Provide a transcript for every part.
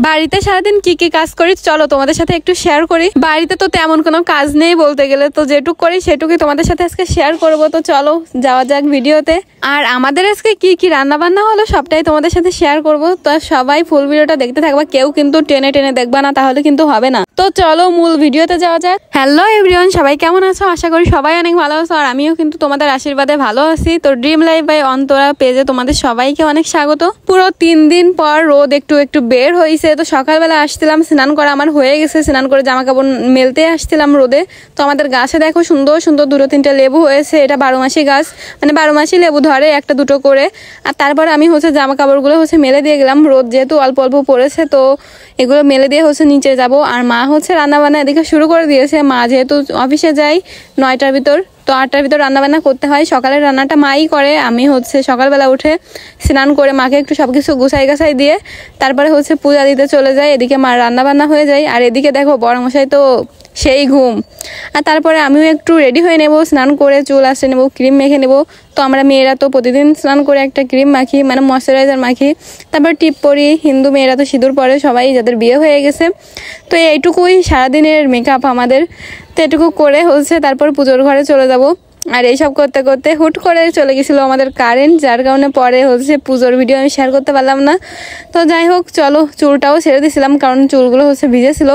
বাড়িতে সারাদিন কি কি কাজ করি চলো তোমাদের সাথে একটু শেয়ার করি। বাড়িতে তো তেমন কোনো কাজ নেই বলতে গেলে, তো যেটুক করি সেটুকুই তোমাদের সাথে আজকে শেয়ার করব। তো চলো যাওয়া যাক ভিডিওতে। আর আমাদের আজকে কি কি রান্না বান্না হলো সবটাই তোমাদের সাথে শেয়ার করব। তো সবাই ফুল ভিডিওটা দেখতে থাকবা, কেউ কিন্তু টেনে টেনে দেখবা না, তাহলে কিন্তু হবে না। তো চলো মূল ভিডিওতে যাওয়া যাক। হ্যালো এভরিওয়ান, সবাই কেমন আছো? আশা করি সবাই অনেক ভালো আছো, আর আমিও কিন্তু তোমাদের আশীর্বাদে ভালো আছি। তো ড্রিম লাইফ বাই অন্তরা পেজে তোমাদের সবাইকে অনেক স্বাগত। পুরো 3 দিন পর রোদ একটু একটু বের হয়েছে। তো সকালবেলা আসছিলাম স্নান করা আমার হয়ে গেছে, স্নান করে জামা কাপড় মেলতে আসছিলাম রোদে। তো আমাদের গাছে দেখো সুন্দর সুন্দর 2-3টা লেবু হয়েছে। এটা 12 মাসি গাছ, মানে 12 মাসি লেবু ধরে, 1-2 করে। আর তারপরে আমি জামা কাপড়গুলো মেলে দিয়ে গেলাম। রোদ যেহেতু অল্প অল্প পড়েছে, তো এগুলো মেলে দিয়ে নিচে যাব। আর মা রান্না বান্না এদিকে শুরু করে দিয়েছে। মা যেহেতু অফিসে যায় 9টার ভিতর, তো 8টার ভিতর রান্নাবান্না করতে হয়। সকালের রান্নাটা মাই করে। আমি সকালবেলা উঠে স্নান করে মাকে একটু সবকিছু গুছাই গাছাই দিয়ে তারপরে পূজা দিতে চলে যায়। এদিকে মার রান্নাবান্না হয়ে যায়। আর এদিকে দেখো বড় মশাই তো সেই ঘুম। আর তারপরে আমিও একটু রেডি হয়ে নেব, স্নান করে চুল আসতে নেব, ক্রিম মেখে নেব। তো আমরা মেয়েরা তো প্রতিদিন স্নান করে একটা ক্রিম মাখি, মানে ময়শ্চারাইজার মাখি, তারপর টিপ পরি। হিন্দু মেয়েরা তো সিঁদুর পরে, সবাই যাদের বিয়ে হয়ে গেছে। তো এইটুকুই সারাদিনের মেকআপ আমাদের। তো এটুকু করে তারপর পুজোর ঘরে চলে যাব। আর এইসব করতে করতে হুট করে চলে গেছিলো আমাদের কারেন্ট, যার কারণে পরে পুজোর ভিডিও আমি শেয়ার করতে পারলাম না। তো যাই হোক চলো, চুলটাও ছেড়ে দিয়েছিলাম কারণ চুলগুলো ভিজেছিল।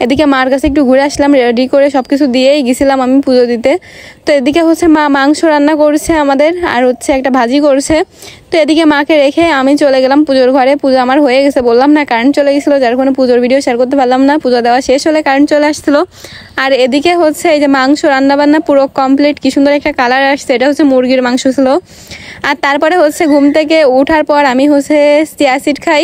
এদিকে মার কাছে একটু ঘুরে আসলাম, রেডি করে সবকিছু দিয়েই গেছিলাম আমি পুজো দিতে। তো এদিকে মা মাংস রান্না করছে আমাদের, আর একটা ভাজি করছে। তো এদিকে মাকে রেখে আমি চলে গেলাম পুজোর ঘরে। পুজো আমার হয়ে গেছে, বললাম না কারেন্ট চলে গেছিলো, যার কোনো পুজোর ভিডিও শেয়ার করতে পারলাম না। পুজো দেওয়া শেষ হলে কারেন্ট চলে আসছিলো। আর এদিকে এই যে মাংস রান্না বান্না পুরো কমপ্লিট, কি সুন্দর একটা কালার আসছে। এটা মুরগির মাংস ছিল। আর তারপরে ঘুম থেকে ওঠার পর আমি চিয়া সিড খাই।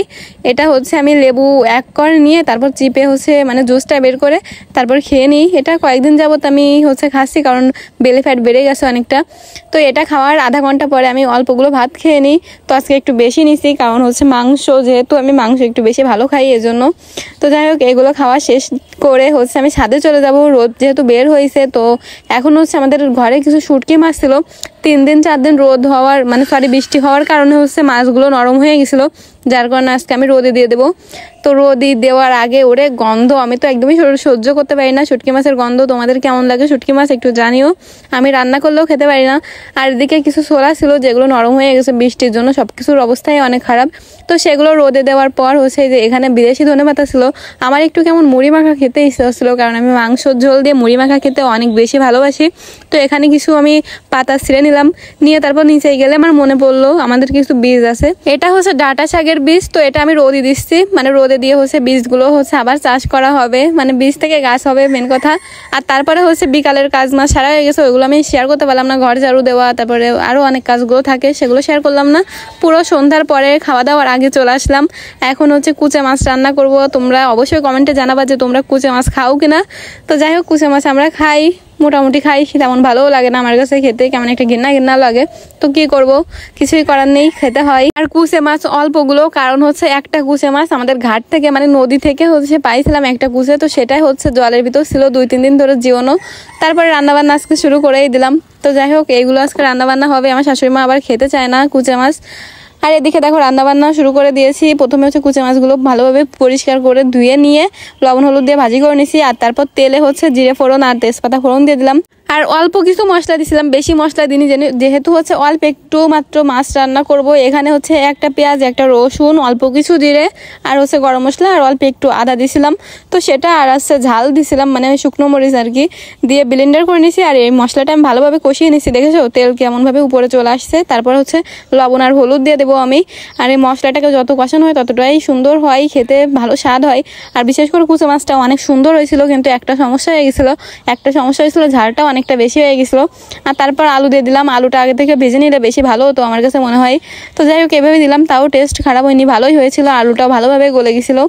এটা আমি লেবু 1 কর নিয়ে তারপর চিপে মানে জুসটা বের করে তারপর খেয়ে নিই। এটা কয়েকদিন যাবত আমি খাচ্ছি, কারণ বেলি ফ্যাট বেড়ে গেছে অনেকটা। তো এটা খাওয়ার আধা ঘন্টা পরে আমি অল্পগুলো ভাত খেয়ে নিই। তো আজকে একটু বেশি নিছি, কারণ মাংস, যেহেতু আমি মাংস একটু বেশি ভালো খাই এজন্য। তো যাই হোক এগুলো খাওয়া শেষ করে আমি ছাদে চলে যাব। রোদ যেহেতু বের হয়েছে, তো এখন আমাদের ঘরে কিছু শুটকি মাছ ছিল। 3 দিন 4 দিন রোদ হওয়ার, মানে বৃষ্টি হওয়ার কারণে মাছগুলো নরম হয়ে গেছিলো, যার কারণে আজকে আমি রোদে দিয়ে দেবো। তো রোদে দেওয়ার আগে ওরে গন্ধ, আমি তো একদমই সহ্য করতে পারি না শুটকি মাছের গন্ধ। তোমাদের কেমন লাগে শুটকি মাছ একটু জানিও, আমি রান্না করলেও খেতে পারি না। আর এদিকে কিছু ছোলা ছিল যেগুলো নরম হয়ে গেছে বৃষ্টির জন্য, সবকিছুর অবস্থাই অনেক খারাপ। তো সেগুলো রোদে দেওয়ার পর যে এখানে বিদেশি ধনেপাতা ছিল। আমার একটু কেমন মুড়ি মাখা খেতে ইচ্ছে হচ্ছিল, কারণ আমি মাংসর ঝোল দিয়ে মুড়ি মাখা খেতে অনেক বেশি ভালোবাসি। তো এখানে কিছু আমি পাতা ছিঁড়ে নিলাম, নিয়ে তারপর নিচে গেলে আমার মনে পড়লো আমাদের কিছু বীজ আছে। এটা ডাঁটা শাকের বীজ। তো এটা আমি রোদে দিচ্ছি, মানে রোদে দিয়ে বীজগুলো আবার চাষ করা হবে, মানে বীজ থেকে গাছ হবে মেন কথা। আর তারপরে বিকালের কাজ মাছ সারা হয়ে গেছে, ওইগুলো আমি শেয়ার করতে পারলাম না। ঘর ঝাড়ু দেওয়া, তারপরে আরও অনেক কাজগুলো থাকে, সেগুলো শেয়ার করলাম না। পুরো সন্ধ্যার পরে খাওয়া দাওয়ার আগে চলে আসলাম। এখন কুচে মাছ রান্না করব। তোমরা অবশ্যই কমেন্টে জানাবা যে তোমরা কুচে মাছ খাও কিনা। তো যাই হোক কুচে মাছ আমরা খাই, মোটামুটি খাই, তেমন ভালোও লাগে না আমার কাছে খেতে, কেমন একটা ঘৃণা ঘৃণা লাগে। তো কি করব, কিছুই করার নেই, খেতে হয়। আর কুচে মাছ অল্পগুলো, কারণ একটা কুচে মাছ আমাদের ঘাট থেকে, মানে নদী থেকে পাইছিলাম একটা কুচে। তো সেটাই জলের ভিতর ছিল 2-3 দিন ধরে জীবনও। তারপরে রান্নাবান্না আজকে শুরু করেই দিলাম। তো যাই হোক এইগুলো আজকে রান্নাবান্না হবে। আমার শাশুড়ি মা আবার খেতে চায় না কুচে মাছ। আর এদিকে দেখো রান্নাবান্না শুরু করে দিয়েছি। প্রথমে কুচে মাছগুলো ভালোভাবে পরিষ্কার করে ধুয়ে নিয়ে লবণ হলুদ দিয়ে ভাজি করে নিয়েছি। আর তারপর তেলে জিরে ফোড়ন আর তেজপাতা ফোড়ন দিয়ে দিলাম। আর অল্প কিছু মশলা দিয়েছিলাম, বেশি মশলা দিইনি, যেহেতু অল্প একটু মাত্র মাছ রান্না করব। এখানে একটা পেঁয়াজ, একটা রসুন, অল্প কিছু জিরে, আর গরম মশলা, আর অল্প একটু আদা দিয়েছিলাম। তো সেটা আর ঝাল দিয়েছিলাম, মানে শুকনো মরিচ আর কি, দিয়ে ব্লেন্ডার করে নিয়েছি। আর এই মশলাটা আমি ভালোভাবে কষিয়ে নিয়েছি। দেখেছো তেল কেমনভাবে উপরে চলে আসছে। তারপর লবণ আর হলুদ দিয়ে দেবো আমি। আর এই মশলাটাকে যত কষানো হয় ততটাই সুন্দর হয়, খেতে ভালো স্বাদ হয়। আর বিশেষ করে কুচে মাছটা অনেক সুন্দর হয়েছিল, কিন্তু একটা সমস্যা হয়ে গেছিলো। ঝালটাও অনেকটা বেশি হয়ে গেছিলো। আর তারপর আলু দিয়ে দিলাম। আলুটা আগে থেকে ভেজে নিলে বেশি ভালো হতো আমার কাছে মনে হয়। তো যাই হোক এভাবে দিলাম, তাও টেস্ট খারাপ হয়নি, ভালোই হয়েছিল। আলুটাও ভালোভাবে গলে গেছিলো।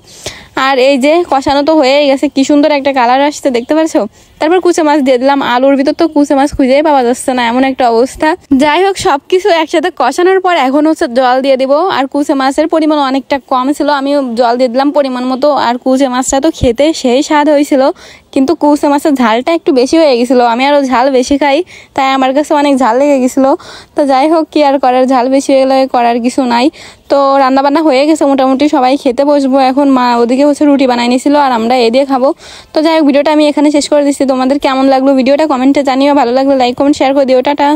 আর এই যে কষানো তো হয়েই গেছে, কি সুন্দর একটা কালার আসছে দেখতে পাচ্ছো। তারপর কুচে মাছ দিয়ে দিলাম। আলুর ভিতর তো কুচে মাছ খুঁজেই পাওয়া যাচ্ছে না, এমন একটা অবস্থা। যাই হোক, সবকিছু একসাথে কষানোর পর এখন হচ্ছে জল দিয়ে দিব। আর কুচে মাছের পরিমাণ অনেকটা কম ছিল, আমি জল দিয়ে দিলাম পরিমাণ মতো। আর কুচে মাছটা তো খেতে সেই স্বাদ হয়েছিল, কিন্তু কুচে মাছের ঝালটা একটু বেশি হয়ে গেছিলো। আমি আরও ঝাল বেশি খাই, তাই আমার কাছে অনেক ঝাল লেগে গেছিলো। তো যাই হোক, কি আর করার, ঝাল বেশি হয়ে গেলে করার কিছু নাই। তো রান্নাবান্না হয়ে গেছে মোটামুটি, সবাই খেতে বসবো এখন। মা ওদিকে হচ্ছে রুটি বানাই নিয়েছিল আর আমরা এ দিয়ে খাবো। তো যাই হোক, ভিডিওটা আমি এখানে শেষ করে দিচ্ছি। তোমাদের কেমন লাগলো ভিডিওটা কমেন্টে জানিও, ভালো লাগলে লাইক কমেন্ট শেয়ার করে দিও। টাটা।